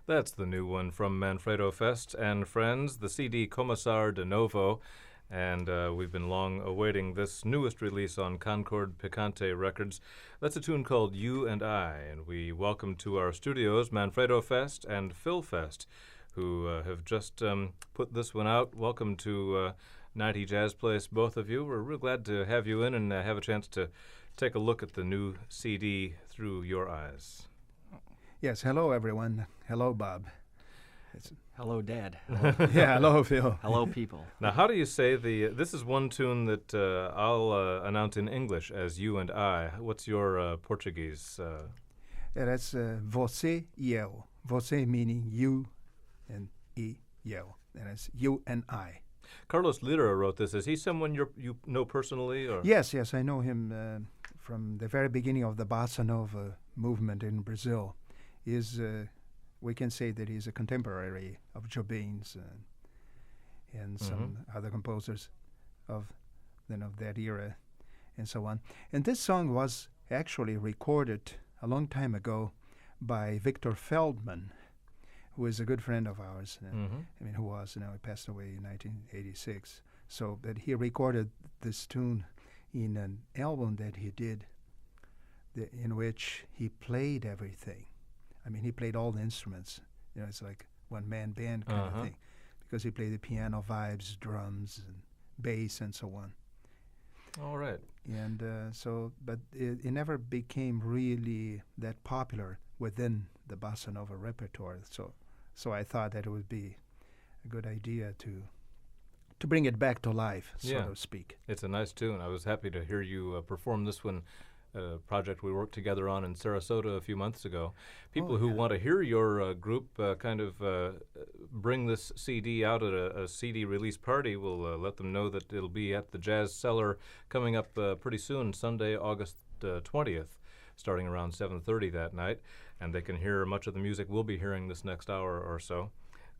That's the new one from Manfredo Fest and Friends, the CD Commissar de Novo, and we've been long awaiting this newest release on Concord Picante Records. That's a tune called You and I, and we welcome to our studios Manfredo Fest and Phil Fest, who have just put this one out. Welcome to 90 Jazz Place, both of you. We're real glad to have you in and have a chance to take a look at the new CD through your eyes. Yes, hello everyone. Hello, Bob. Hello, Dad. Yeah, hello, Phil. Hello, people. Now, how do you say this is one tune that I'll announce in English as You and I. What's your Portuguese? Yeah, that's você e eu. Você meaning you and eu. And it's you and I. Carlos Lira wrote this. Is he someone you know personally? Or? Yes, I know him from the very beginning of the bossa nova movement in Brazil. We can say that he's a contemporary of Jobim's and some other composers of that era and so on. And this song was actually recorded a long time ago by Victor Feldman, who is a good friend of ours. Who was, he passed away in 1986. So, but he recorded this tune in an album that he did in which he played everything. He played all the instruments. It's like one-man band kind of thing, because he played the piano, vibes, drums, and bass, and so on. All right. And but it never became really that popular within the bossa nova repertoire. So I thought that it would be a good idea to bring it back to life, so to speak. It's a nice tune. I was happy to hear you perform this one. Project we worked together on in Sarasota a few months ago. People who want to hear your group bring this CD out at a CD release party, we'll let them know that it'll be at the Jazz Cellar coming up pretty soon, Sunday, August 20th, starting around 7:30 that night, and they can hear much of the music we'll be hearing this next hour or so.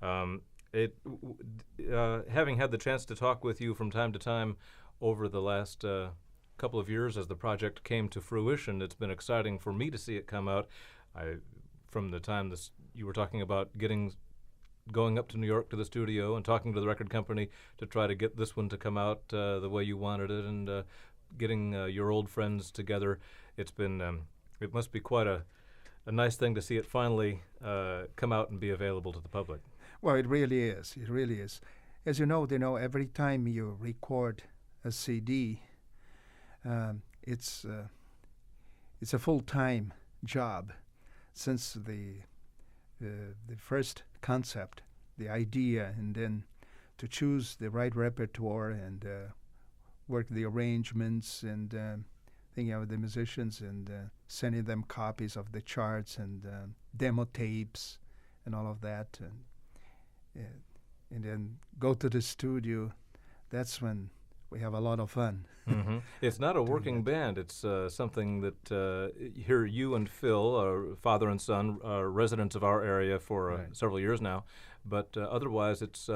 Having had the chance to talk with you from time to time over the last couple of years as the project came to fruition, it's been exciting for me to see it come out. From the time you were talking about going up to New York to the studio and talking to the record company to try to get this one to come out the way you wanted it, and getting your old friends together. It's been it must be quite a nice thing to see it finally come out and be available to the public. Well, it really is. It really is. As you know, every time you record a CD, it's a full-time job, since the first concept, the idea, and then to choose the right repertoire and work the arrangements and thinking of the musicians and sending them copies of the charts and demo tapes and all of that, and then go to the studio. That's when we have a lot of fun. It's not a working band. It's something that here you and Phil, father and son, are residents of our area for several years now. But otherwise, it's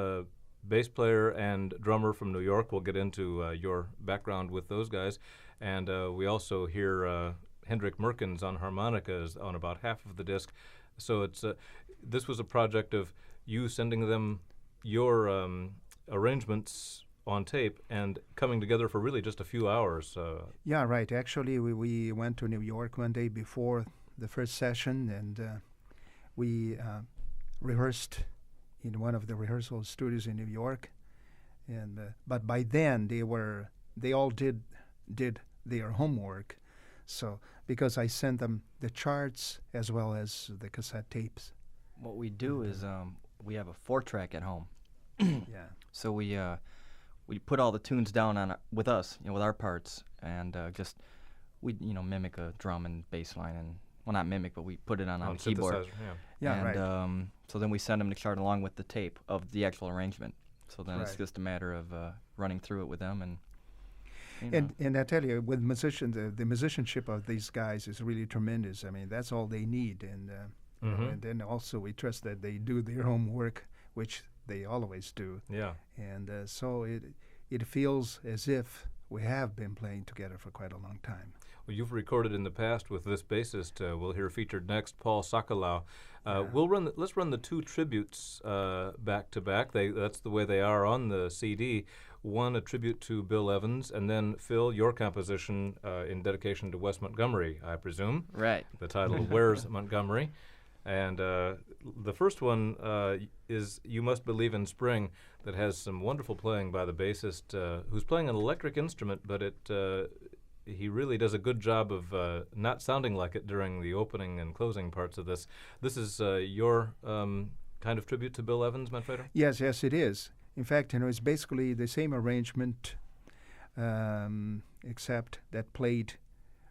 bass player and drummer from New York. We'll get into your background with those guys. And we also hear Hendrik Merkens on harmonicas on about half of the disc. So this was a project of you sending them your arrangements on tape and coming together for really just a few hours. Yeah, right. Actually, we went to New York one day before the first session, and we rehearsed in one of the rehearsal studios in New York. And but by then they all did their homework. So because I sent them the charts as well as the cassette tapes. What we do is we have a 4-track at home. Yeah. So we put all the tunes down on with us, with our parts, and just we mimic a drum and bass line, and well, not mimic, but we put it on the keyboard. Synthesizer, Yeah, and right. so then we send them to chart along with the tape of the actual arrangement. So then it's Right. just a matter of running through it with them, and you know. And I tell you, with musicians, the musicianship of these guys is really tremendous. I mean, that's all they need, and and then also we trust that they do their homework, which they always do. Yeah. And so it feels as if we have been playing together for quite a long time. Well, you've recorded in the past with this bassist. We'll hear featured next, Paul Sakalau. Yeah. Let's run the two tributes back to back. That's the way they are on the CD. One a tribute to Bill Evans, and then Phil, your composition in dedication to Wes Montgomery, I presume. Right. The title Where's Montgomery? And the first one is You Must Believe in Spring, that has some wonderful playing by the bassist, who's playing an electric instrument, but he really does a good job of not sounding like it during the opening and closing parts of this. This is your kind of tribute to Bill Evans, Manfredo? Yes, it is. In fact, it's basically the same arrangement, except that played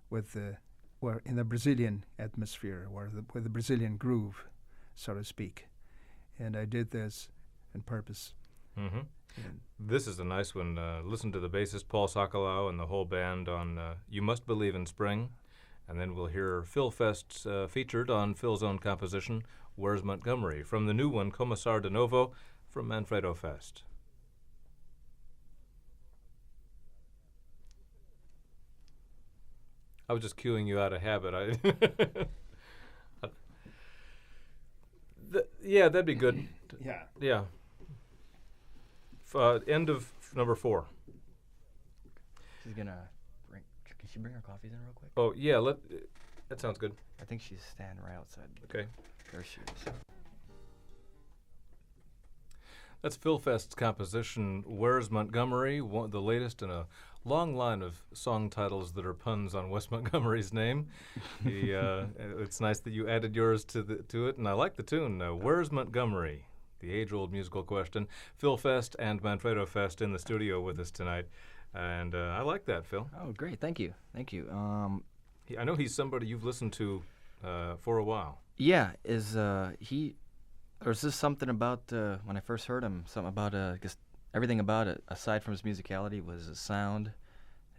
with in the Brazilian atmosphere, with the Brazilian groove, so to speak. And I did this on purpose. Mm-hmm. This is a nice one. Listen to the bassist Paul Sakalau and the whole band on You Must Believe in Spring. And then we'll hear Phil Fest featured on Phil's own composition, Where's Montgomery? From the new one, Commissar de Novo, from Manfredo Fest. I was just cueing you out of habit. Yeah, that'd be good. Yeah. Yeah. End of number 4. She's gonna bring. Can she bring her coffees in real quick? Oh, yeah, that sounds good. I think she's standing right outside. Okay. There she is. That's Phil Fest's composition, Where's Montgomery? The latest in a long line of song titles that are puns on Wes Montgomery's name. It's nice that you added yours to it, and I like the tune, Where's Montgomery? The age-old musical question. Phil Fest and Manfredo Fest in the studio with us tonight, and I like that, Phil. Oh, great! Thank you. I know he's somebody you've listened to for a while. Yeah, there's just something about when I first heard him, something about just everything about it, aside from his musicality, was his sound,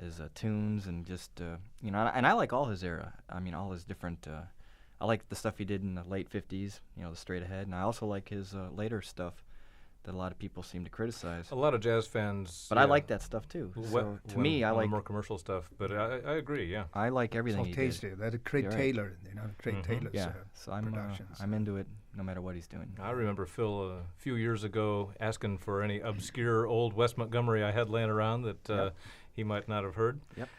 his tunes, and just and I like all his era. I mean, all his different. I like the stuff he did in the late '50s, the straight ahead, and I also like his later stuff that a lot of people seem to criticize. A lot of jazz fans. But I like that stuff too. So to me, I like more commercial stuff. But I agree. Yeah. I like everything So he tasty. did. That Craig You're right. Taylor, Craig Taylor's Yeah. So productions. I'm into it no matter what he's doing. I remember Phil a few years ago asking for any obscure old Wes Montgomery I had laying around that he might not have heard. Yep.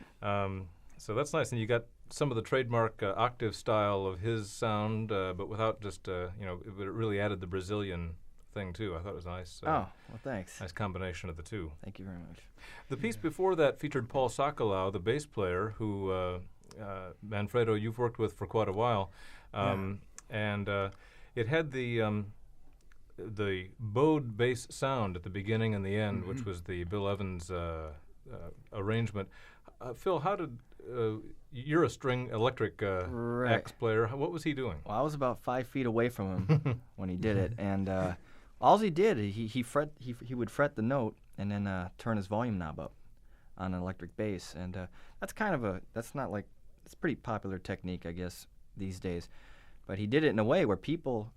So that's nice, and you got some of the trademark octave style of his sound, but without just but it really added the Brazilian thing too. I thought it was nice. Well, thanks. Nice combination of the two. Thank you very much. The piece before that featured Paul Sakalau, the bass player, who Manfredo you've worked with for quite a while, and it had the bowed bass sound at the beginning and the end, which was the Bill Evans arrangement. Phil, how did you're a string electric axe player? What was he doing? Well, I was about 5 feet away from him when he did it, and all he did he would fret the note and then turn his volume knob up on an electric bass, and that's not like it's a pretty popular technique, I guess, these days. But he did it in a way where people,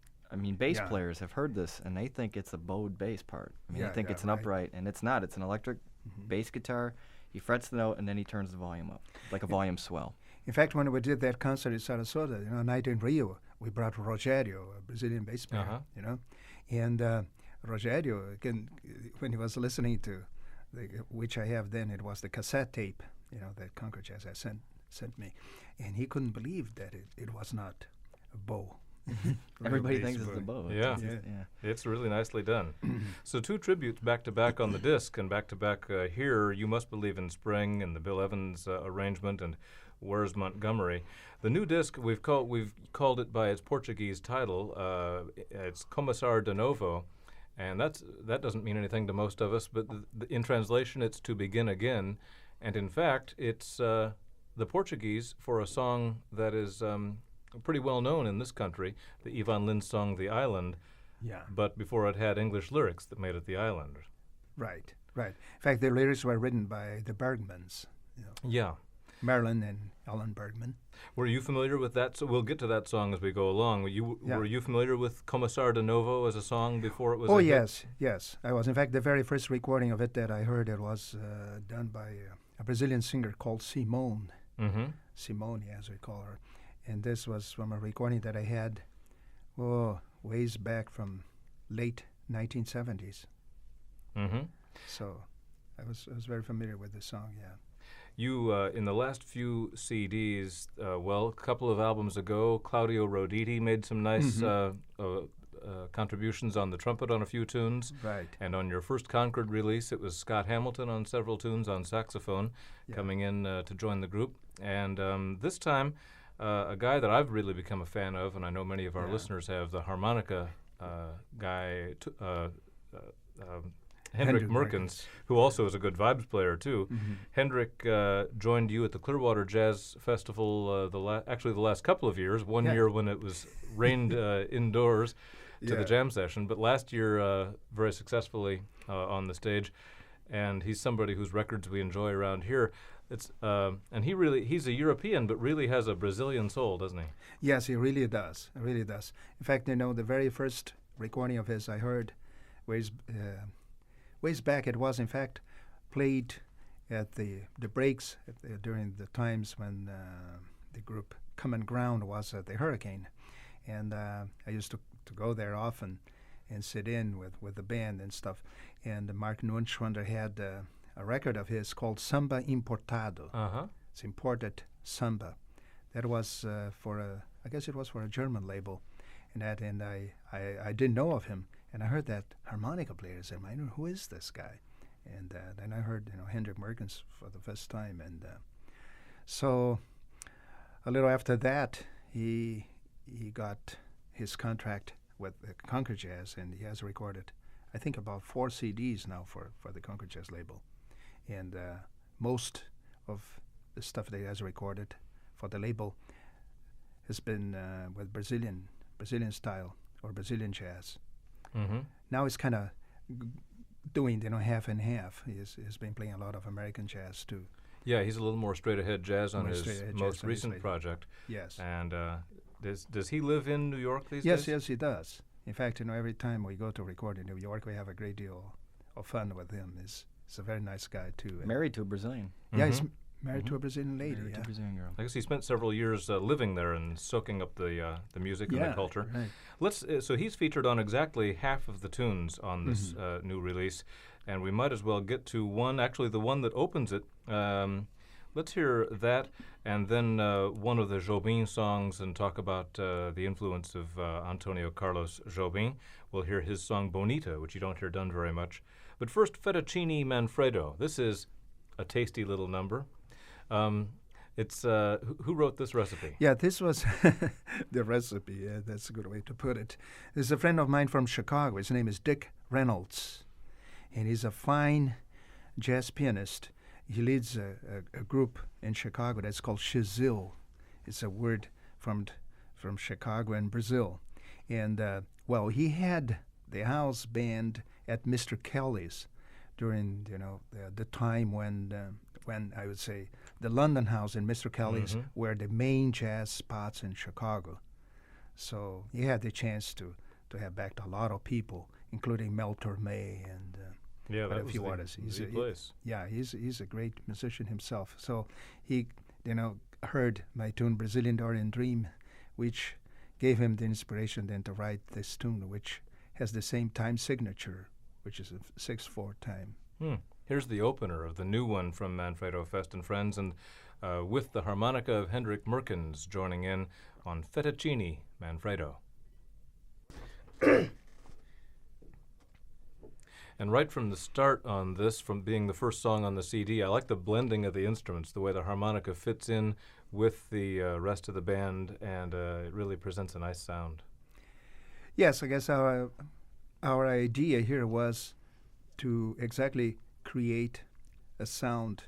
bass players have heard this and they think it's a bowed bass part. They think it's an upright, and it's not. It's an electric bass guitar. He frets the note and then he turns the volume up, like a volume swell. In fact, when we did that concert in Sarasota, Night in Rio, we brought Rogério, a Brazilian bass player, and Rogério, again, when he was listening to, which I have then, it was the cassette tape, that Concord Jazz has sent me, and he couldn't believe that it was not a bow. Everybody thinks it's the bow. Yeah. It's really nicely done. So 2 tributes back-to-back on the disc, and back-to-back here, You Must Believe in Spring and the Bill Evans arrangement, and Where's Montgomery? The new disc we've called it by its Portuguese title. It's Começar de Novo, and that doesn't mean anything to most of us. But in translation, it's to begin again, and in fact, it's the Portuguese for a song that is pretty well known in this country, the Ivan Lins song "The Island." Yeah. But before it had English lyrics that made it "The Island." Right. Right. In fact, the lyrics were written by the Bergmans. You know. Yeah. Marilyn and Ellen Bergman. Were you familiar with that? So we'll get to that song as we go along. Were you familiar with Começar de Novo as a song before it was? Oh, yes, yes, I was. In fact, the very first recording of it that I heard, it was done by a Brazilian singer called Simone. Mm-hmm. Simone, as we call her. And this was from a recording that I had, ways back from late 1970s. Mm-hmm. So I was very familiar with the song, yeah. You, in the last few CDs, a couple of albums ago, Claudio Roditi made some nice contributions on the trumpet on a few tunes. Right. And on your first Concord release, it was Scott Hamilton on several tunes on saxophone coming in to join the group. And this time, a guy that I've really become a fan of, and I know many of our listeners have, the harmonica guy, Hendrik Merkens, who also is a good vibes player too. Mm-hmm. Hendrik joined you at the Clearwater Jazz Festival the last couple of years. One year when it was rained indoors to the jam session, but last year very successfully on the stage. And he's somebody whose records we enjoy around here. And he's a European, but really has a Brazilian soul, doesn't he? Yes, he really does. He really does. In fact, the very first recording of his I heard ways back, it was in fact played at the breaks during the times when the group Common Ground was at the Hurricane. And I used to go there often and sit in with the band and stuff. And Mark Nunschwander had a record of his called Samba Importado. Uh-huh. It's imported samba. That was I guess it was for a German label. And I didn't know of him. And I heard that harmonica player. I said, who is this guy? And then I heard, Hendrik Merkens for the first time. And so a little after that, he got his contract with the Concord Jazz, and he has recorded, I think, about 4 CDs now for the Concord Jazz label. And most of the stuff that he has recorded for the label has been with Brazilian style or Brazilian jazz. Mm-hmm. Now he's kind of doing, half and half. He's been playing a lot of American jazz too. Yeah, he's a little more straight-ahead jazz on his most recent project. Yes. And does he live in New York these days? Yes, he does. In fact, every time we go to record in New York, we have a great deal of fun with him. He's a very nice guy too. Married to a Brazilian. Yeah, he's married to a Brazilian lady. Married to a Brazilian girl. I guess he spent several years living there and soaking up the music and the culture. Right. So he's featured on exactly half of the tunes on this new release, and we might as well get to the one that opens it. Let's hear that, and then one of the Jobim songs, and talk about the influence of Antonio Carlos Jobim. We'll hear his song Bonita, which you don't hear done very much. But first, Fettuccine Manfredo. This is a tasty little number. It's who wrote this recipe? Yeah, this was the recipe. That's a good way to put it. There's a friend of mine from Chicago. His name is Dick Reynolds, and he's a fine jazz pianist. He leads a group in Chicago that's called Shizil. It's a word from Chicago and Brazil. And he had the house band at Mr. Kelly's during the time when I would say the London House and Mr. Kelly's were the main jazz spots in Chicago. So he had the chance to have backed a lot of people, including Mel Torme and that a few was artists. the place. He's a great musician himself. So he heard my tune Brazilian Dorian Dream, which gave him the inspiration then to write this tune, which has the same time signature, which is a 6/4 time. Here's the opener of the new one from Manfredo Fest and Friends, and with the harmonica of Hendrik Merkens joining in on Fettuccine Manfredo. And right from the start on this, from being the first song on the CD, I like the blending of the instruments, the way the harmonica fits in with the rest of the band, and it really presents a nice sound. Yes, I guess our idea here was to exactly create a sound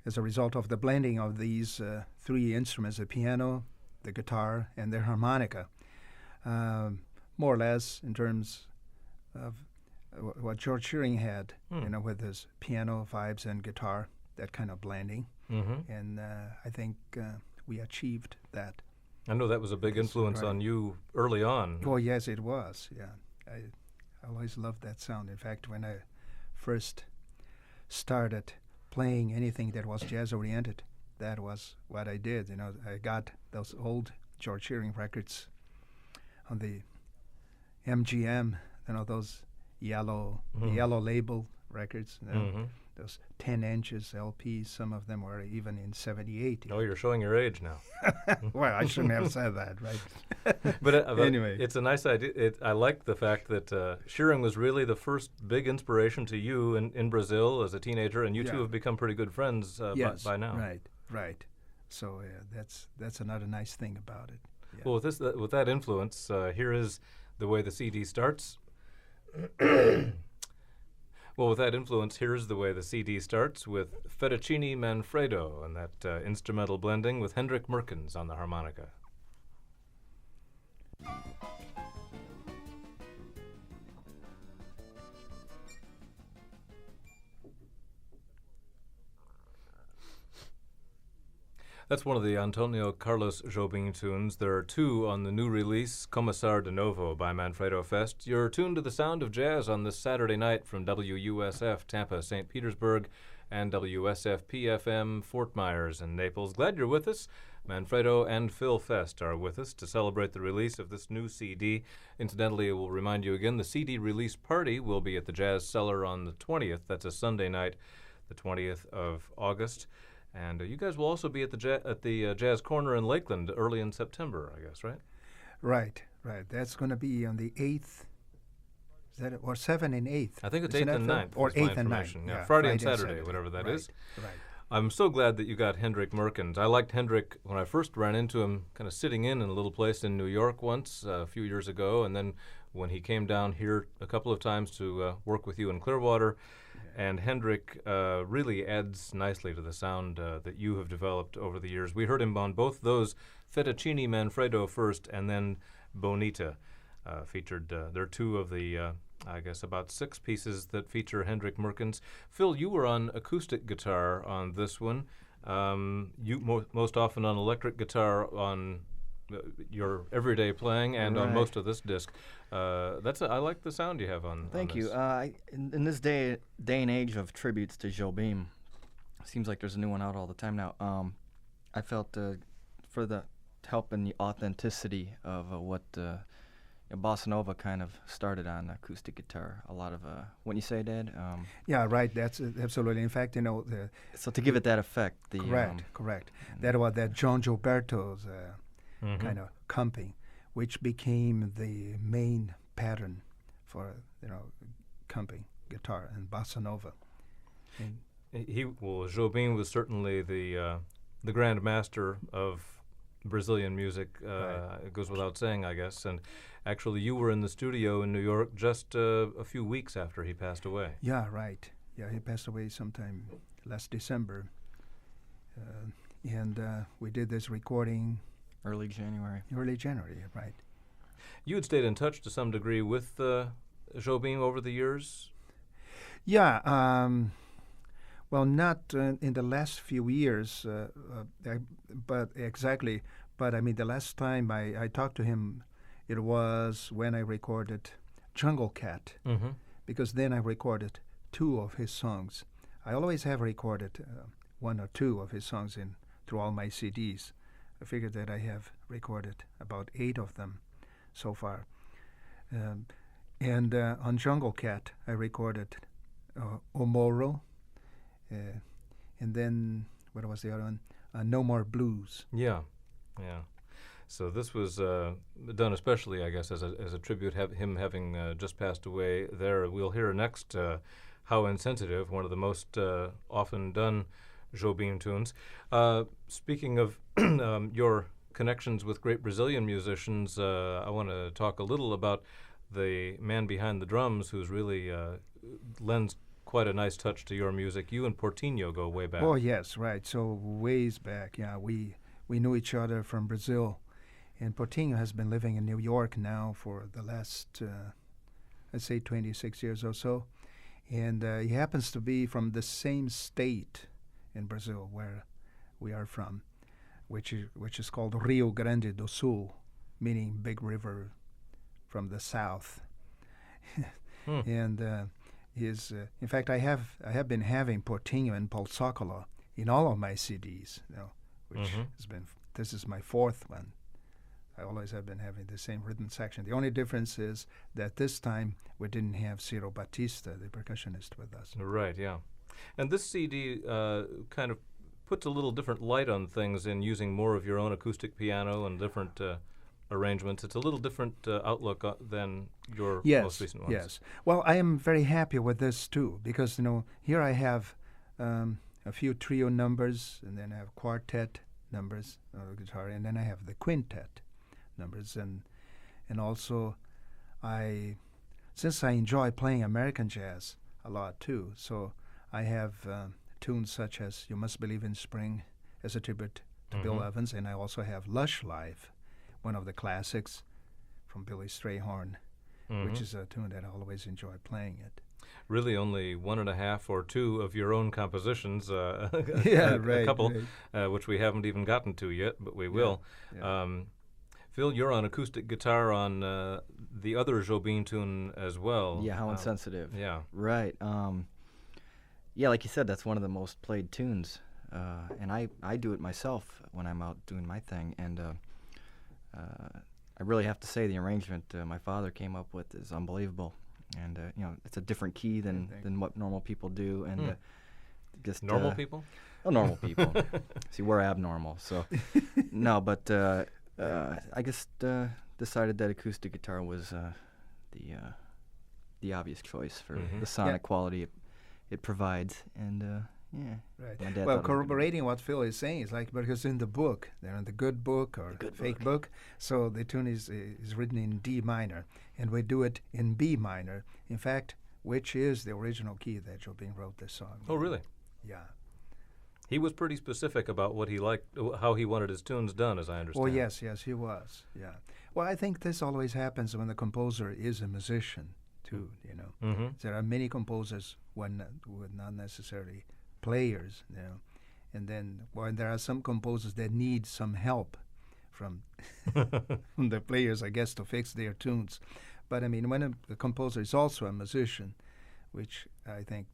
as a result of the blending of these three instruments: the piano, the guitar, and the harmonica. More or less in terms of what George Shearing had, with his piano vibes and guitar, that kind of blending. Mm-hmm. And I think we achieved that. I know that was a big influence on you early on. Oh, yes, it was, yeah. I always loved that sound. In fact, when I first started playing anything that was jazz-oriented, that was what I did. I got those old George Shearing records on the MGM, those yellow label records, those 10 inches LPs. Some of them were even in 78. Oh, you're showing your age now. Well, I shouldn't have said that, right? But anyway, it's a nice idea. I like the fact that Shearing was really the first big inspiration to you in Brazil as a teenager, and you two have become pretty good friends by now. Right. So that's another nice thing about it. Yeah. Well, with that influence, here is the way the CD starts. Well, with that influence, here's the way the CD starts with Fettuccine Manfredo and that instrumental blending with Hendrik Merkens on the harmonica. That's one of the Antonio Carlos Jobim tunes. There are two on the new release, Começar de Novo by Manfredo Fest. You're tuned to the sound of jazz on this Saturday night from WUSF Tampa, St. Petersburg, and WSF PFM Fort Myers and Naples. Glad you're with us. Manfredo and Phil Fest are with us to celebrate the release of this new CD. Incidentally, we'll remind you again, the CD release party will be at the Jazz Cellar on the 20th. That's a Sunday night, the 20th of August. And you guys will also be at the Jazz Corner in Lakeland early in September, I guess, right? Right. That's going to be on the 8th, is that it? Or 7th and 8th. I think it's 8th and 9th. Or 8th and 9th. Yeah, Friday and Saturday, whatever that is. Right. I'm so glad that you got Hendrik Merkens. I liked Hendrik when I first ran into him, kind of sitting in a little place in New York once a few years ago, and then when he came down here a couple of times to work with you in Clearwater. And Hendrik really adds nicely to the sound that you have developed over the years. We heard him on both those, Fettuccine Manfredo first, and then Bonita featured. There are two of the, I guess, about 6 pieces that feature Hendrik Merkens. Phil, you were on acoustic guitar on this one. You most often on electric guitar on your everyday playing and on most of this disc. I like the sound you have on. Thank you. In this day and age of tributes to Jobim, seems like there's a new one out all the time now. I felt for the help in the authenticity of what bossa nova kind of started on acoustic guitar. A lot of wouldn't you say, Dad? Yeah, right. That's absolutely. In fact, so to give it that effect, correct. That was that John Gilberto's kind of comping, which became the main pattern for comping guitar and bossa nova. And Jobim was certainly the grand master of Brazilian music. It goes without saying, I guess. And actually, you were in the studio in New York just a few weeks after he passed away. Yeah, right. Yeah, he passed away sometime last December, and we did this recording. Early January, right. You had stayed in touch to some degree with Jobim over the years? Yeah, well, not in the last few years, but I mean, the last time I talked to him, it was when I recorded Jungle Cat, because then I recorded 2 of his songs. I always have recorded 1 or 2 of his songs through all my CDs. I figured that I have recorded about 8 of them so far. And on Jungle Cat, I recorded Omoro, and then, what was the other one? No More Blues. Yeah. So this was done especially, I guess, as a tribute, him having just passed away there. We'll hear next How Insensitive, one of the most often done Jobim tunes. Speaking of your connections with great Brazilian musicians, I want to talk a little about the man behind the drums who's really lends quite a nice touch to your music. You and Portinho go way back. Oh yes, right. So ways back, yeah, we knew each other from Brazil, and Portinho has been living in New York now for the last, let's say, 26 years or so, and he happens to be from the same state in Brazil where we are from, which is called Rio Grande do Sul, meaning big river from the south. And in fact, I have been having Portinho and Paul Sokolow in all of my CDs, which has been, this is my fourth one. I always have been having the same rhythm section. The only difference is that this time we didn't have Ciro Batista, the percussionist, with us. Right, yeah. And this CD kind of puts a little different light on things in using more of your own acoustic piano and different arrangements. It's a little different outlook than your most recent ones. Yes. Well, I am very happy with this too, because here I have a few trio numbers, and then I have quartet numbers on the guitar, and then I have the quintet numbers, and also since I enjoy playing American jazz a lot too, so I have tunes such as "You Must Believe in Spring" as a tribute to Bill Evans, and I also have "Lush Life," one of the classics from Billy Strayhorn, which is a tune that I always enjoy playing it. Really only 1.5 or 2 of your own compositions, a couple, which we haven't even gotten to yet, but we will. Yeah. Phil, you're on acoustic guitar on the other Jobim tune as well. Yeah, How Insensitive. Yeah. Right. Yeah, like you said, that's one of the most played tunes. And I do it myself when I'm out doing my thing. And I really have to say the arrangement my father came up with is unbelievable. And, it's a different key than what normal people do. And just normal people? Oh, normal people. See, we're abnormal. So, no, but I just decided that acoustic guitar was the obvious choice for the sonic quality it provides. And, right. Well, corroborating what Phil is saying is because in the book, they're in the good book or the fake book, so the tune is written in D minor, and we do it in B minor. In fact, which is the original key that Jobim wrote this song. Oh, really? Yeah. He was pretty specific about what he liked, how he wanted his tunes done, as I understand. Oh, yes, he was. Yeah. Well, I think this always happens when the composer is a musician, too. There are many composers who are not necessarily players, and then there are some composers that need some help from the players, I guess, to fix their tunes. But I mean, when the composer is also a musician, which I think,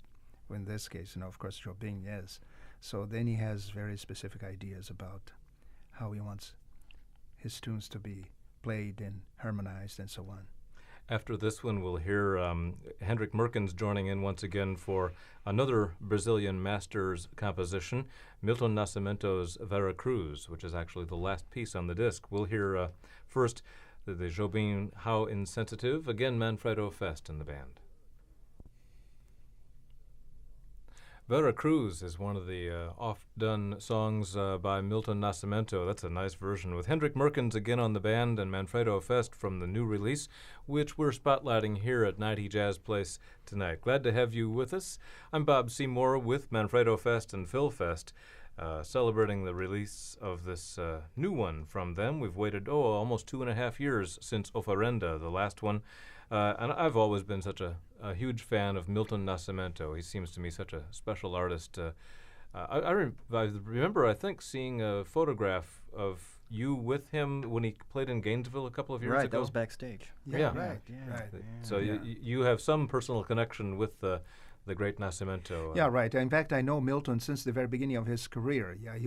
in this case, of course, Jobim is, so then he has very specific ideas about how he wants his tunes to be played and harmonized and so on. After this one, we'll hear Hendrik Merkens joining in once again for another Brazilian master's composition, Milton Nascimento's Vera Cruz, which is actually the last piece on the disc. We'll hear first the Jobim How Insensitive, again Manfredo Fest in the band. Vera Cruz is one of the oft-done songs by Milton Nascimento. That's a nice version with Hendrik Merkens again on the band and Manfredo Fest from the new release, which we're spotlighting here at 90 Jazz Place tonight. Glad to have you with us. I'm Bob Seymour with Manfredo Fest and Phil Fest, celebrating the release of this new one from them. We've waited, almost 2.5 years since Oferenda, the last one. And I've always been such a huge fan of Milton Nascimento. He seems to me such a special artist. I remember, I think, seeing a photograph of you with him when he played in Gainesville a couple of years ago. Right, that was backstage. Yeah. Right. So you have some personal connection with the great Nascimento. Yeah, right. In fact, I know Milton since the very beginning of his career. Yeah,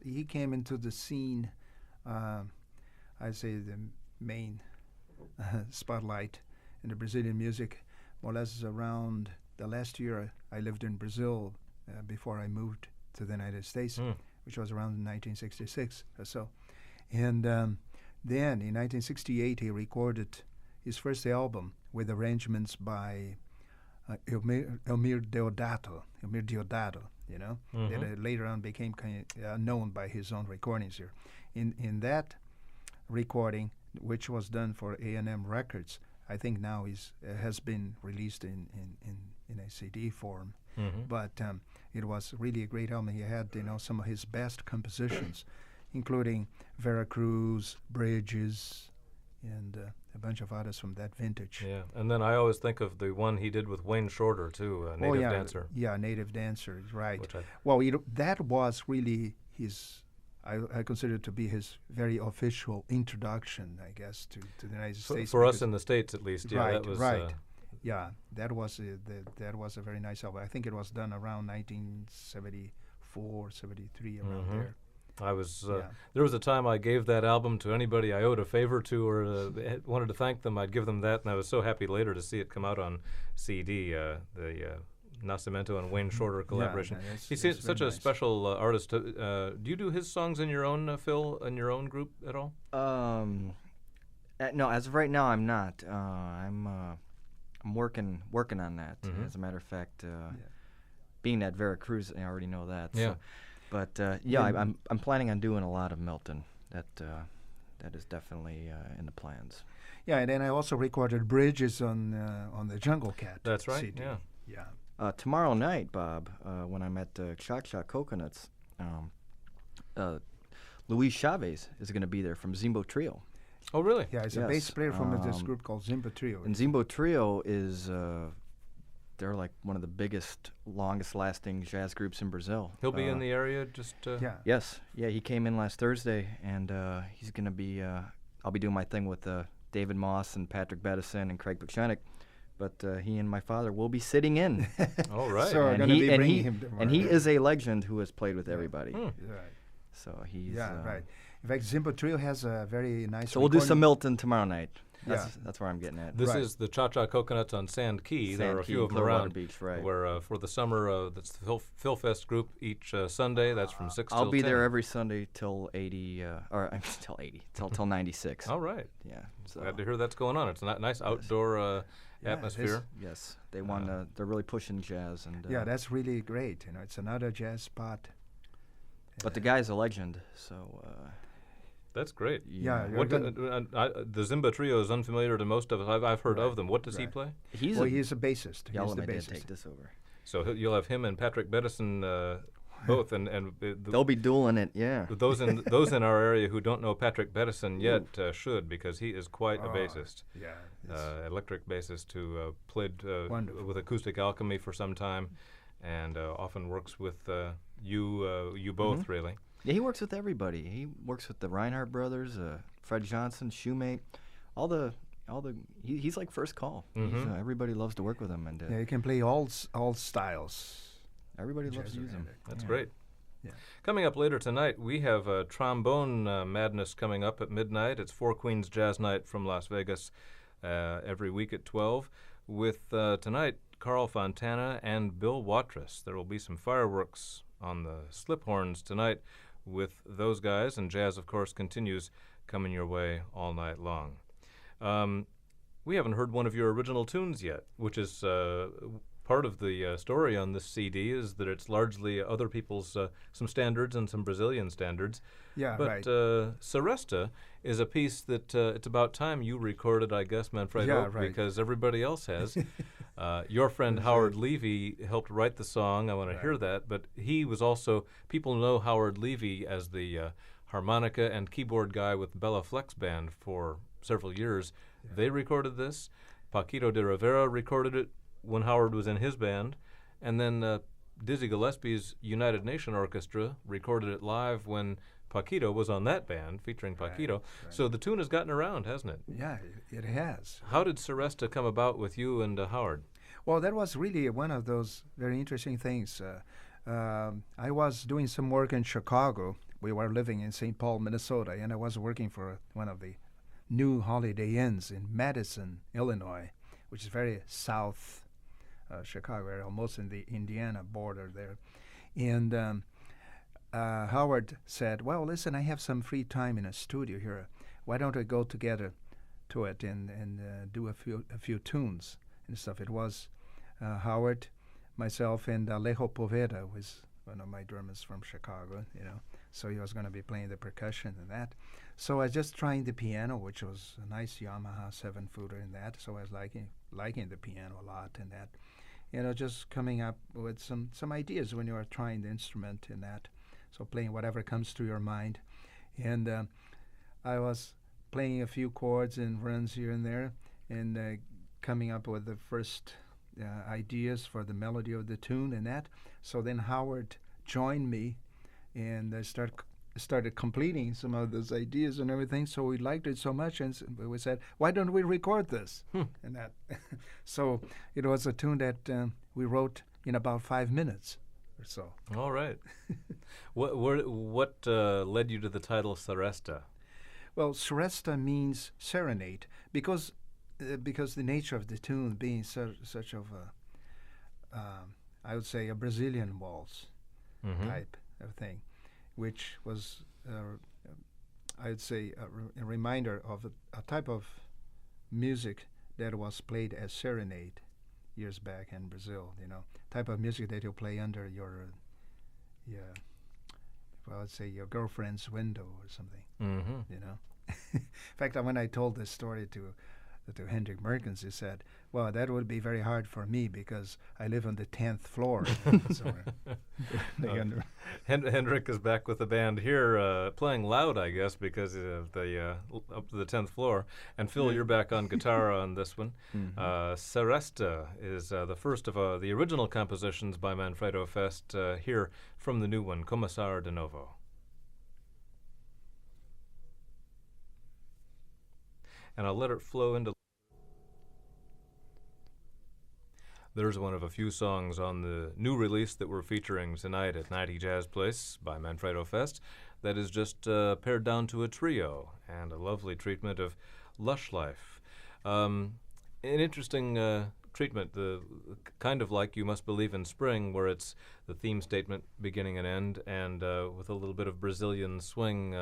he came into the scene, I'd say the main spotlight in the Brazilian music, more or less around the last year I lived in Brazil before I moved to the United States, which was around 1966 or so. And then in 1968 he recorded his first album with arrangements by Elmir Deodato, you know, that later on became known by his own recordings here. In that recording, which was done for A&M Records, I think now has been released in a CD form. But it was really a great album. He had, you know, some of his best compositions, including Veracruz, Bridges, and a bunch of others from that vintage. Yeah, and then I always think of the one he did with Wayne Shorter too, Native Dancer. Yeah, Native Dancer, right. Which well, that was really his, I consider it to be his very official introduction, I guess, to the United States. For us in the States, at least, yeah, right, that was... Right, yeah, that was a very nice album. I think it was done around 1974, 73, around there. I was there was a time I gave that album to anybody I owed a favor to or wanted to thank them. I'd give them that, and I was so happy later to see it come out on CD. The Nascimento and Wayne Shorter collaboration. Yeah, He's such a special artist. Do you do his songs in your own, Phil, in your own group at all? No, as of right now, I'm not. I'm working on that. As a matter of fact, being at Veracruz, I already know that. Yeah. So. But I'm planning on doing a lot of Milton. That is definitely in the plans. Yeah, and then I also recorded Bridges on the Jungle Cat. That's right. CD. Yeah. Tomorrow night, Bob, when I'm at Cha-Cha Coconuts, Luis Chavez is going to be there from Zimbo Trio. Oh, really? Yeah, he's a bass player from this group called Zimbo Trio. And Zimbo Trio is they're like one of the biggest, longest-lasting jazz groups in Brazil. He'll be in the area, just... Yes. Yeah, he came in last Thursday, and he's going to be... I'll be doing my thing with David Moss and Patrick Bettison and Craig Buchanek, but he and my father will be sitting in. All right. So and he is a legend who has played with everybody. Right. So he's... right. In fact, Zimbo Trio has a very nice... So we'll do some Milton tomorrow night. That's that's where I'm getting at. This is the Cha-Cha Coconuts on Sand Key. There are a few of them around. Beach, right. Where for the summer, that's the Phil Fest group each Sunday. That's from 6 till 10. I'll be there every Sunday till 80, till 96. All right. Yeah. So Glad to hear that's going on. It's a nice outdoor atmosphere. Yes, they want. They're really pushing jazz, and yeah, that's really great. You know, it's another jazz spot. But the guy's a legend, so. That's great. Yeah. The Zimba Trio is unfamiliar to most of us. I've heard of them. What does he play? He's a bassist. Yeah, he's I'll the let my bassist. dad take this over. So you'll have him and Patrick Bettison both, and they'll be dueling it. Yeah. Those in our area who don't know Patrick Bettison yet should, because he is quite a bassist. Yeah. Electric bassist who played with Acoustic Alchemy for some time, and often works with you both really. Yeah, he works with everybody. He works with the Reinhardt brothers, Fred Johnson, Shoemate, he's like first call. Everybody loves to work with him, and he can play all styles. Everybody loves to use him. That's great. Yeah. Coming up later tonight, we have Trombone Madness coming up at midnight. It's Four Queens Jazz Night from Las Vegas every week at 12. With tonight, Carl Fontana and Bill Watrous. There will be some fireworks on the slip horns tonight with those guys, and jazz, of course, continues coming your way all night long. We haven't heard one of your original tunes yet, which is part of the story on this CD, is that it's largely other people's, some standards and some Brazilian standards. Yeah, but right. Seresta is a piece that it's about time you recorded, I guess, Manfredo, because everybody else has. Your friend Howard Levy helped write the song. I want to hear that. But he was also, people know Howard Levy as the harmonica and keyboard guy with Bella Flex Band for several years. They recorded this. Paquito de Rivera recorded it when Howard was in his band. And then Dizzy Gillespie's United Nation Orchestra recorded it live when Paquito was on that band, featuring Paquito. Right. So the tune has gotten around, hasn't it? Yeah, it has. How did Seresta come about with you and Howard? Well, that was really one of those very interesting things. I was doing some work in Chicago. We were living in St. Paul, Minnesota, and I was working for one of the new Holiday Inns in Madison, Illinois, which is very south Chicago area, almost in the Indiana border there. And Howard said, well, listen, I have some free time in a studio here. Why don't I go together to it and do a few tunes and stuff? It was Howard, myself, and Alejo Poveda was one of my drummers from Chicago, so he was going to be playing the percussion and that. So I was just trying the piano, which was a nice Yamaha 7-footer in that, so I was liking the piano a lot and that. Just coming up with some ideas when you are trying the instrument in that. So playing whatever comes to your mind. And I was playing a few chords and runs here and there, and coming up with the first ideas for the melody of the tune and that. So then Howard joined me, and I started completing some of those ideas and everything. So we liked it so much, and we said, why don't we record this? And that. So it was a tune that we wrote in about 5 minutes or so. All right. What led you to the title Seresta? Well, Seresta means serenade, because the nature of the tune being such of a, I would say, a Brazilian waltz type of thing, which was, I would say, a reminder of a type of music that was played as serenade years back in Brazil, type of music that you play under your well, let's say your girlfriend's window or something, In fact, when I told this story to Hendrik Merkens, he said, well, that would be very hard for me because I live on the 10th floor. Hendrik is back with the band here, playing loud, I guess, because of the up to the 10th floor. And Phil, you're back on guitar on this one. Seresta is the first of the original compositions by Manfredo Fest, here from the new one, Começar de Novo. And I'll let it flow into. There's one of a few songs on the new release that we're featuring tonight at 90 Jazz Place by Manfredo Fest that is just pared down to a trio and a lovely treatment of Lush Life. An interesting treatment, the kind of like You Must Believe in Spring, where it's the theme statement beginning and end, and with a little bit of Brazilian swing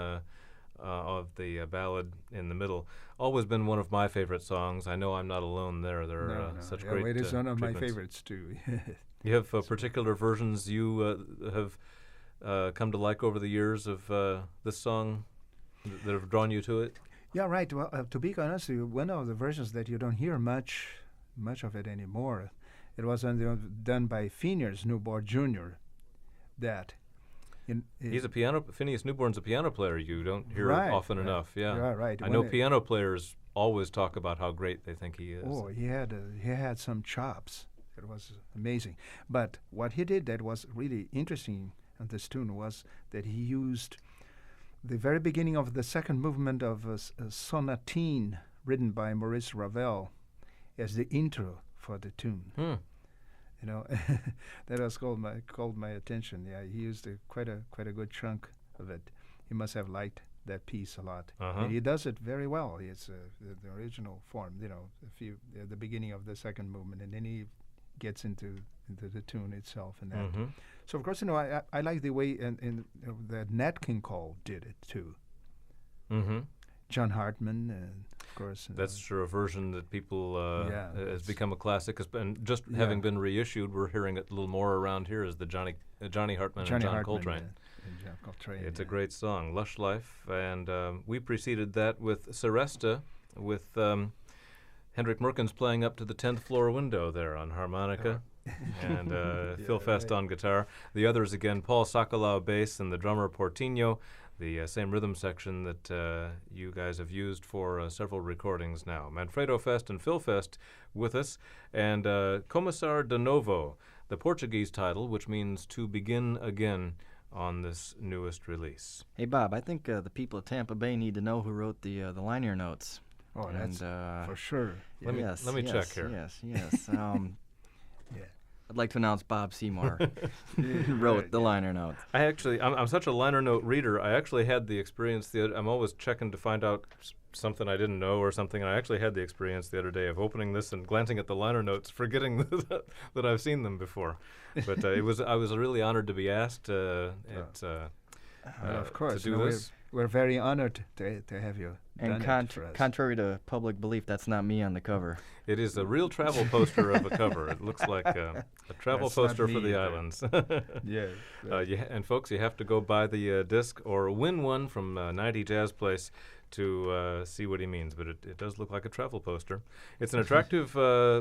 of the ballad in the middle. Always been one of my favorite songs. I know I'm not alone there. There are such great it is one of my treatments. favorites too. You have particular versions you have come to like over the years of this song that have drawn you to it? Yeah, right. Well, to be honest, one of the versions that you don't hear much of it anymore, it was done by Phineas Newborn Jr. He's a piano. Phineas Newborn's a piano player. You don't hear often enough. Yeah, right. I know piano players always talk about how great they think he is. Oh, he had some chops. It was amazing. But what he did that was really interesting on this tune was that he used the very beginning of the second movement of a sonatine written by Maurice Ravel as the intro for the tune. That has called my attention. Yeah, he used quite a good chunk of it. He must have liked that piece a lot, and he does it very well. It's the original form, the beginning of the second movement, and then he gets into the tune itself and that. So of course, I like the way that Nat King Cole did it too. John Hartman, of course. That's true. A version that people has become a classic. And just having been reissued, we're hearing it a little more around here as the Johnny Hartman and John Coltrane. It's a great song, Lush Life. And we preceded that with Seresta, with Hendrik Merkens playing up to the 10th floor window there on harmonica. And Phil Fest on guitar. The others again, Paul Sakalau bass and the drummer Portinho, the same rhythm section that you guys have used for several recordings now. Manfredo Fest and Phil Fest with us, and Começar de Novo, the Portuguese title, which means to begin again on this newest release. Hey, Bob, I think the people of Tampa Bay need to know who wrote the liner notes. Oh, that's for sure. Let me check here. Yes. I'd like to announce Bob Seymour wrote the liner notes. I'm such a liner note reader. I actually had the experience. I'm always checking to find out something I didn't know or something. And I actually had the experience the other day of opening this and glancing at the liner notes, forgetting that I've seen them before. But I was really honored to be asked. Of course, to do this. We're very honored to have you. And contrary to public belief, that's not me on the cover. It is a real travel poster of a cover. It looks like a travel That's not poster for me the either. islands. Yeah. And folks, you have to go buy the disc or win one from 90 Jazz Place to see what he means. But it does look like a travel poster. It's an attractive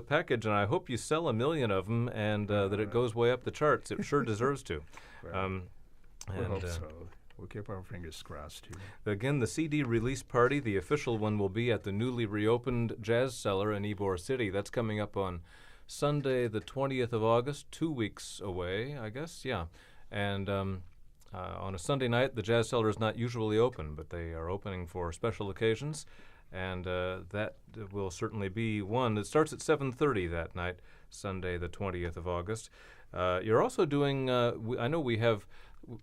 package, and I hope you sell 1 million of them and that it goes way up the charts. It sure deserves to. We hope so. We'll keep our fingers crossed here. Again, the CD release party, the official one, will be at the newly reopened Jazz Cellar in Ybor City. That's coming up on Sunday, the 20th of August, 2 weeks away, I guess. Yeah. And on a Sunday night, the Jazz Cellar is not usually open, but they are opening for special occasions. And that will certainly be one. It starts at 7:30 that night, Sunday, the 20th of August. You're also doing, I know we have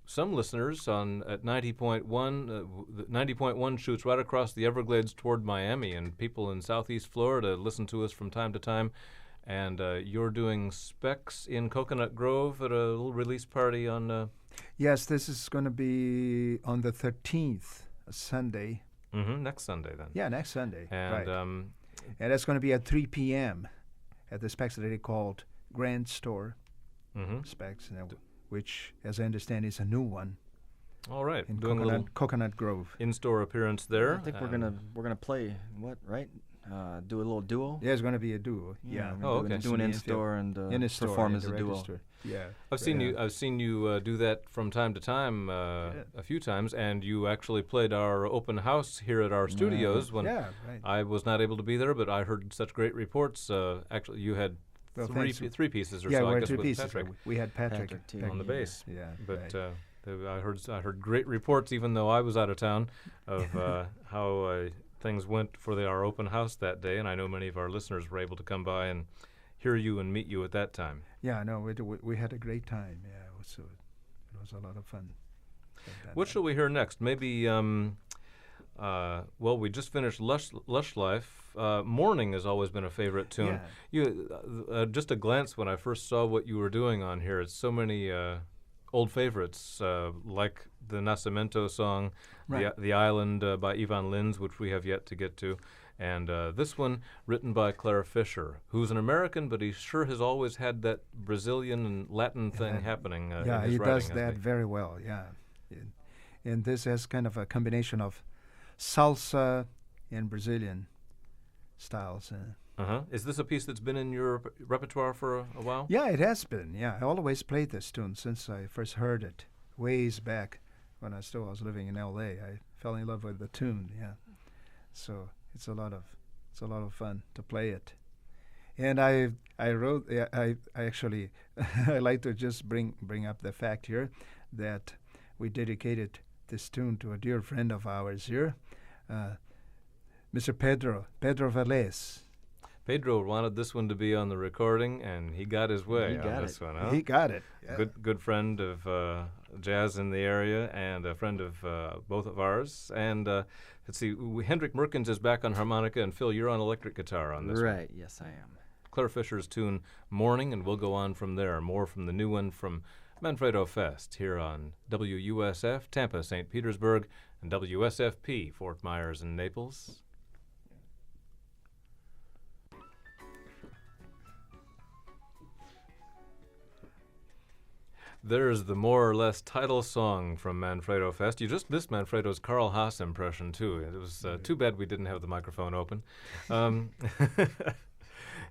some listeners at 90.1. 90.1 shoots right across the Everglades toward Miami, and people in southeast Florida listen to us from time to time. And you're doing Specs in Coconut Grove at a little release party on... Yes, this is going to be on the 13th, Sunday. Next Sunday, then. Yeah, next Sunday. And, right. And that's going to be at 3 p.m. at the Specs that they called Grand Store. Specs, which, as I understand, is a new one. All right, in doing a little Coconut Grove in-store appearance there. I think we're gonna play right? Do a little duo. Yeah, it's going to be a duo. Yeah. Okay. Do an in-store and perform as a duo. Yeah. I've seen you do that from time to time, a few times, and you actually played our open house here at our studios when I was not able to be there, but I heard such great reports. Actually, you had three pieces or so. I guess three with pieces. Patrick. We had Patrick on the bass. Yeah, but I heard great reports, even though I was out of town, of how things went for our open house that day, and I know many of our listeners were able to come by and hear you and meet you at that time. Yeah, no, we had a great time. Yeah, it was a lot of fun. What shall we hear next? Maybe. We just finished Lush Life. Morning has always been a favorite tune. Yeah. You just a glance when I first saw what you were doing on here. It's so many old favorites, like the Nascimento song, the Island by Ivan Lins, which we have yet to get to, and this one written by Claire Fisher, who's an American, but he sure has always had that Brazilian and Latin thing happening. In his he writing, does that very well. Yeah, and this has kind of a combination of salsa and Brazilian styles. Is this a piece that's been in your repertoire for a while? Yeah, it has been. Yeah, I always played this tune since I first heard it, ways back when I was living in L.A. I fell in love with the tune. Yeah, so it's a lot of fun to play it. And I actually I like to just bring up the fact here that we dedicated this tune to a dear friend of ours here, Mr. Pedro Velez. Pedro wanted this one to be on the recording, and he got his way on this one. Huh? He got it. Yeah. Good friend of jazz in the area, and a friend of both of ours. And let's see, Hendrik Merkins is back on harmonica, and Phil, you're on electric guitar on this one. Right, yes I am. Claire Fisher's tune, Morning, and we'll go on from there. More from the new one from Manfredo Fest here on WUSF, Tampa, St. Petersburg, and WSFP, Fort Myers and Naples. There's the more or less title song from Manfredo Fest. You just missed Manfredo's Carl Haas impression, too. It was too bad we didn't have the microphone open.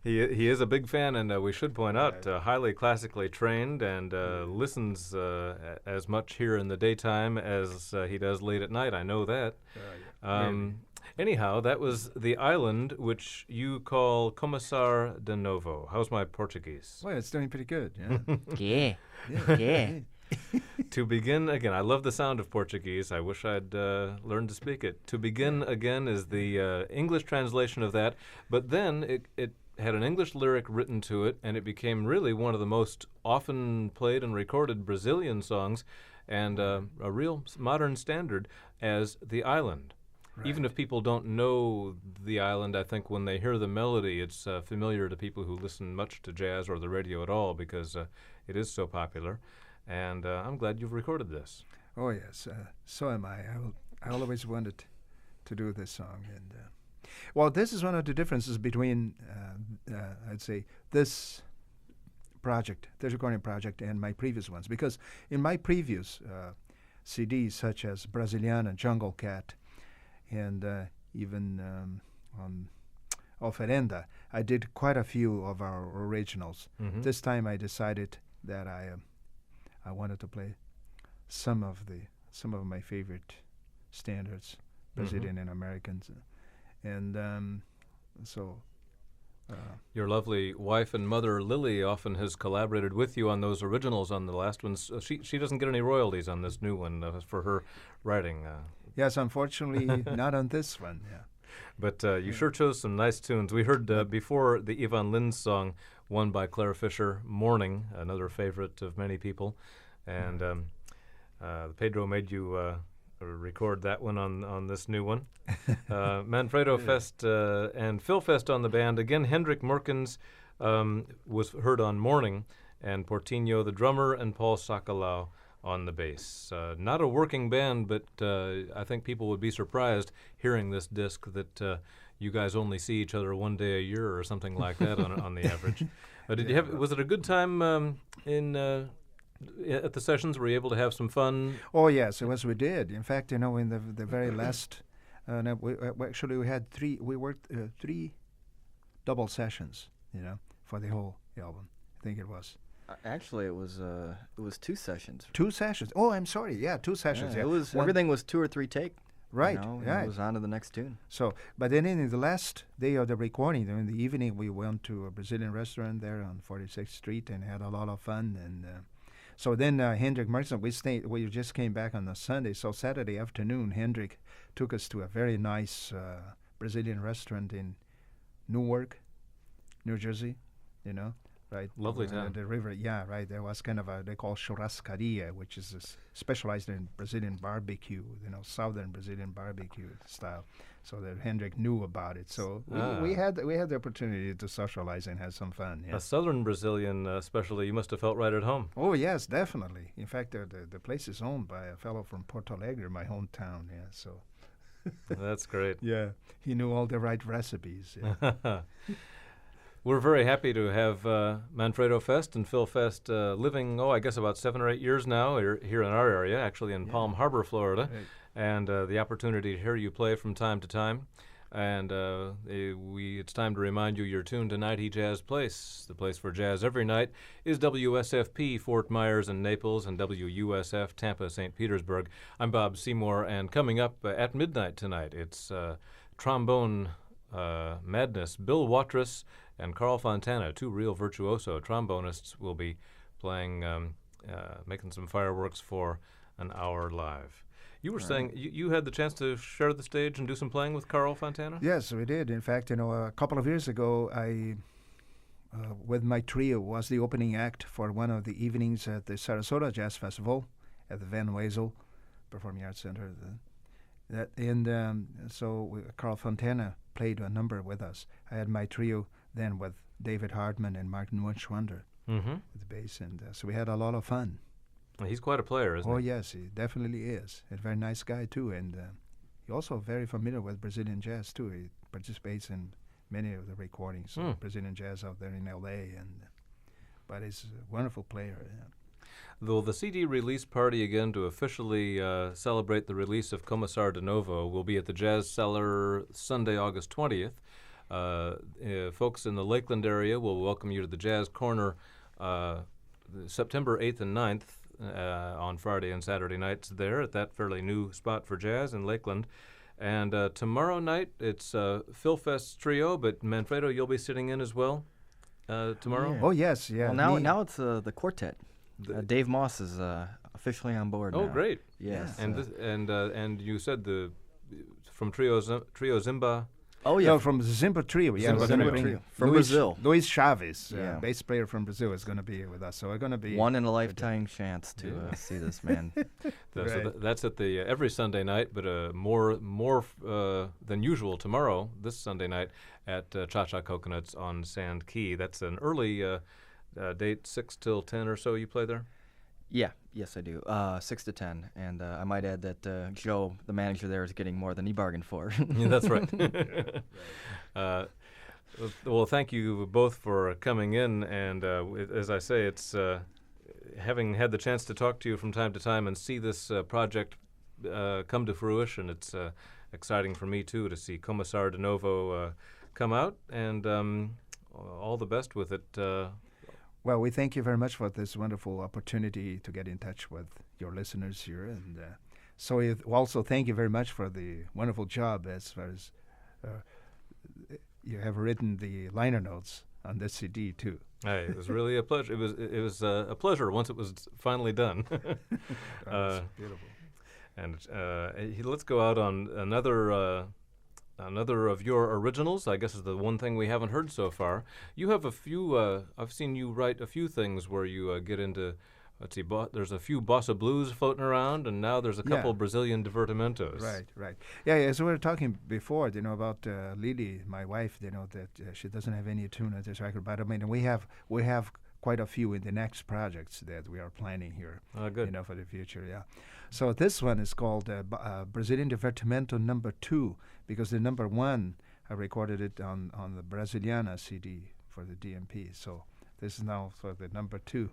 He is a big fan, and we should point out, highly classically trained, and listens as much here in the daytime as he does late at night. I know that. Anyhow, that was The Island, which you call Começar de Novo. How's my Portuguese? Well, it's doing pretty good. Yeah. Yeah. To begin again, I love the sound of Portuguese. I wish I'd learned to speak it. To begin again is the English translation of that, but then it had an English lyric written to it, and it became really one of the most often played and recorded Brazilian songs, and a real modern standard as The Island. Right. Even if people don't know The Island, I think when they hear the melody, it's familiar to people who listen much to jazz or the radio at all, because it is so popular. And I'm glad you've recorded this. Oh yes, so am I. I always wanted to do this song, and well, this is one of the differences between I'd say this project, this recording project, and my previous ones. Because in my previous CDs, such as Brasiliana, Jungle Cat, and even on Oferenda, I did quite a few of our originals. Mm-hmm. This time I decided that I wanted to play some of my favorite standards, Brazilian and Americans, and so. Your lovely wife and mother, Lily, often has collaborated with you on those originals on the last ones. She doesn't get any royalties on this new one for her writing. Yes, unfortunately, not on this one. Yeah. But you sure chose some nice tunes. We heard before the Yvonne Lins song, one by Claire Fisher, Morning, another favorite of many people. And Pedro made you record that one on this new one. Manfredo Fest and Phil Fest on the band. Again, Hendrik Merkens was heard on Morning, and Portinho the drummer, and Paul Sakalau on the bass. Not a working band, but I think people would be surprised hearing this disc that you guys only see each other one day a year or something like that on the average. Was it a good time at the sessions? Were you able to have some fun? Oh yes, we did. In fact, in the very last, we had three. We worked 3 double sessions, for the whole album. I think it was. Actually, it was 2 sessions. 2 sessions. Oh, I'm sorry. Yeah, 2 sessions. Yeah, it was everything was 2 or 3 take. Right. It was on to the next tune. So, but then in the last day of the recording, in the evening, we went to a Brazilian restaurant there on 46th Street and had a lot of fun. And so then Hendrik Merkens, we just came back on a Sunday. So Saturday afternoon, Hendrik took us to a very nice Brazilian restaurant in Newark, New Jersey. Right. Lovely town. The river, yeah, right. There was kind of they call churrascaria, which is specialized in Brazilian barbecue, southern Brazilian barbecue style. So that Hendrik knew about it. So we had the opportunity to socialize and have some fun. Yeah. A southern Brazilian, especially, you must have felt right at home. Oh yes, definitely. In fact, the place is owned by a fellow from Porto Alegre, my hometown. Yeah, so. That's great. Yeah, he knew all the right recipes. Yeah. We're very happy to have Manfredo Fest and Phil Fest living, I guess about 7 or 8 years now here in our area, actually in Palm Harbor, Florida, Right. and the opportunity to hear you play from time to time. And it's time to remind you you're tuned to 90 Jazz Place. The place for jazz every night is WSFP, Fort Myers and Naples, and WUSF, Tampa, St. Petersburg. I'm Bob Seymour, and coming up at midnight tonight, it's trombone madness. Bill Watrous and Carl Fontana, 2 real virtuoso trombonists, will be playing, making some fireworks for an hour live. You were saying you had the chance to share the stage and do some playing with Carl Fontana? Yes, we did. In fact, a couple of years ago, I, with my trio, was the opening act for one of the evenings at the Sarasota Jazz Festival at the Van Wezel Performing Arts Center. So Carl Fontana played a number with us. I had my trio then with David Hartman and Martin Wunschwander at the bass, and so we had a lot of fun. He's quite a player, isn't he? Oh yes, he definitely is. A very nice guy too, and he's also very familiar with Brazilian jazz too. He participates in many of the recordings of Brazilian jazz out there in L.A. But he's a wonderful player. Yeah. Though the CD release party again to officially celebrate the release of Commissar de Novo will be at the Jazz Cellar Sunday, August 20th. Folks in the Lakeland area will welcome you to the Jazz Corner September 8th and 9th on Friday and Saturday nights there at that fairly new spot for jazz in Lakeland. And tomorrow night it's Phil Fest's trio, but Manfredo, you'll be sitting in as well tomorrow? Oh yes, yeah. Well, now it's the quartet. Dave Moss is officially on board now. Oh, great. Yes. And you said from Trio Zimba. Oh, yeah. No, from the Zimba Trio. Yeah, Zimba Trio. From Brazil. Luis Chaves, Yeah. bass player from Brazil, is going to be here with us. So we're going to be one in a lifetime chance to see this man. So that's at the every Sunday night, but more than usual tomorrow, this Sunday night at Cha-Cha Coconuts on Sand Key. That's an early date, 6 till 10 or so. You play there? Yes, I do. 6 to 10, and I might add that Joe, the manager there, is getting more than he bargained for. Yeah, that's right. Well, thank you both for coming in, and as I say, it's having had the chance to talk to you from time to time and see this project come to fruition. It's exciting for me too to see Commissar de Novo come out, and all the best with it. Well, we thank you very much for this wonderful opportunity to get in touch with your listeners here, and also thank you very much for the wonderful job as far as you have written the liner notes on this CD too. Hey, it was really a pleasure. It was a pleasure once it was finally done. That's beautiful. And let's go out on another of your originals. I guess is the one thing we haven't heard so far. You have a few. I've seen you write a few things where you get into. Let's see. There's a few bossa blues floating around, and now there's a couple Brazilian divertimentos. Right. Yeah. As we were talking before, about Lily, my wife. That she doesn't have any tune on this record, but I mean, we have quite a few in the next projects that we are planning here. Good. For the future. Yeah. So this one is called Brazilian Divertimento number 2, because the number 1 I recorded it on the Brasiliana CD for the DMP. So this is now for the number 2,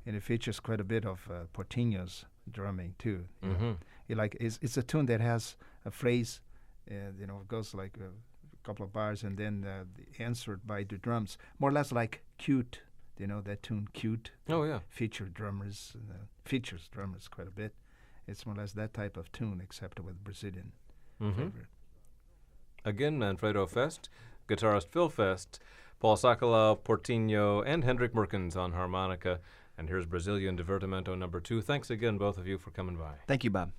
and it features quite a bit of Portinho's drumming too. It's a tune that has a phrase, it goes like a couple of bars, and then answered by the drums, more or less like Cute. That tune Cute. Oh yeah. Features drummers quite a bit. It's more or less that type of tune, except with Brazilian flavor. Again, Manfredo Fest, guitarist Phil Fest, Paul Sakalau, Portinho, and Hendrik Merkens on harmonica. And here's Brazilian Divertimento number 2. Thanks again, both of you, for coming by. Thank you, Bob.